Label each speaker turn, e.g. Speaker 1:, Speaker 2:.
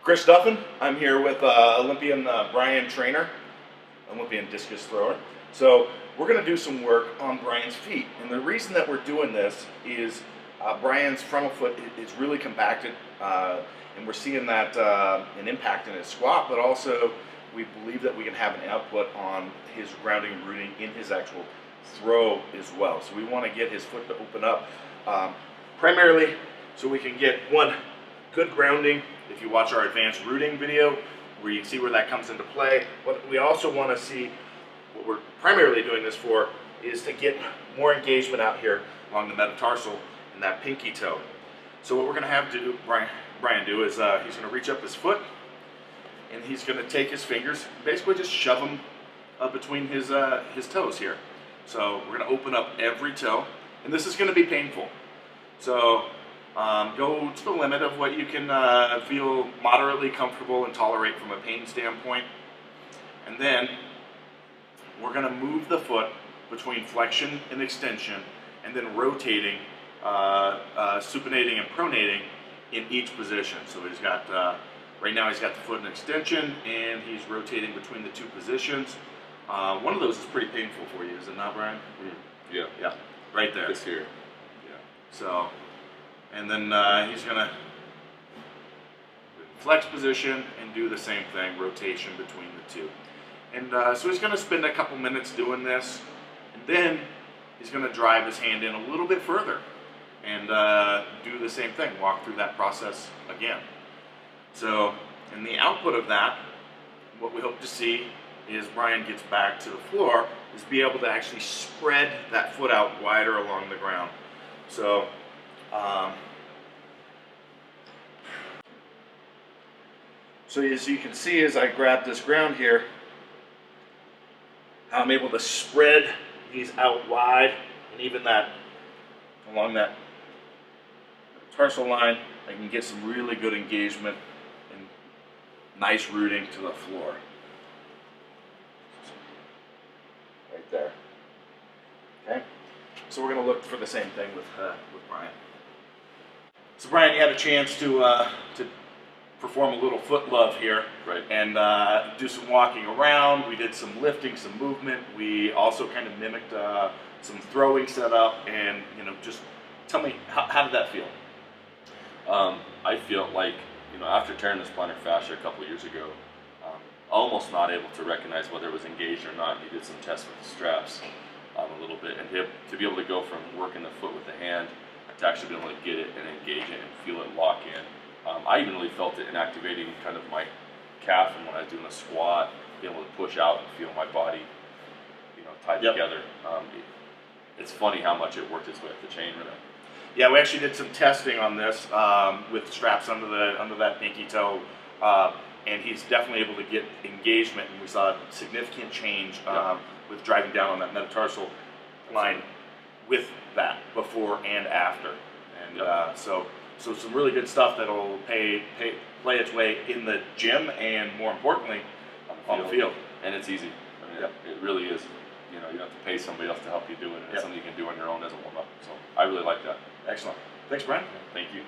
Speaker 1: Chris Duffin. I'm here with Olympian Brian Trainer, Olympian discus thrower. So we're going to do some work on Brian's feet. And the reason that we're doing this is Brian's frontal foot is really compacted, and we're seeing that an impact in his squat, but also we believe that we can have an output on his grounding and rooting in his actual throw as well. So we want to get his foot to open up primarily so we can get one good grounding. If you watch our advanced rooting video, where you can see where that comes into play. What we also want to see, what we're primarily doing this for, is to get more engagement out here along the metatarsal and that pinky toe. So what we're going to have to do, Brian do is he's going to reach up his foot and he's going to take his fingers, basically just shove them between his toes here. So we're going to open up every toe, and this is going to be painful. So go to the limit of what you can feel moderately comfortable and tolerate from a pain standpoint. And then we're going to move the foot between flexion and extension, and then rotating, supinating and pronating in each position. So he's got, right now he's got the foot in extension, and he's rotating between the two positions. One of those is pretty painful for you, is it not, Brian?
Speaker 2: Yeah.
Speaker 1: Yeah, right there.
Speaker 2: This here. Yeah.
Speaker 1: So, and then he's going to flex position and do the same thing, rotation between the two. And so he's going to spend a couple minutes doing this, and then he's going to drive his hand in a little bit further and do the same thing, walk through that process again. So, in the output of that, what we hope to see is Brian gets back to the floor, is be able to actually spread that foot out wider along the ground. So, as you can see, as I grab this ground here, how I'm able to spread these out wide, and even that, along that tarsal line, I can get some really good engagement and nice rooting to the floor. Right there. Okay? So we're going to look for the same thing with Brian. So Brian, you had a chance to perform a little foot love here,
Speaker 2: right?
Speaker 1: And do some walking around. We did some lifting, some movement. We also kind of mimicked some throwing setup, and just tell me how did that feel?
Speaker 2: I feel like after tearing this plantar fascia a couple of years ago, almost not able to recognize whether it was engaged or not. He did some tests with the straps a little bit, and to be able to go from working the foot with the hand to actually be able to get it and engage it and feel it lock in. I even really felt it in activating kind of my calf, and when I was doing a squat, being able to push out and feel my body, tied together. It's funny how much it worked its way up the chain with it.
Speaker 1: Yeah, we actually did some testing on this with straps under that pinky toe, and he's definitely able to get engagement, and we saw a significant change with driving down on that metatarsal line with that before and after, and so some really good stuff that'll play its way in the gym, and more importantly on the field.
Speaker 2: And it's easy. I mean, it really is. You don't have to pay somebody else to help you do it, and it's something you can do on your own as a warm-up. So I really like that.
Speaker 1: Excellent. Thanks, Brian.
Speaker 2: Thank you.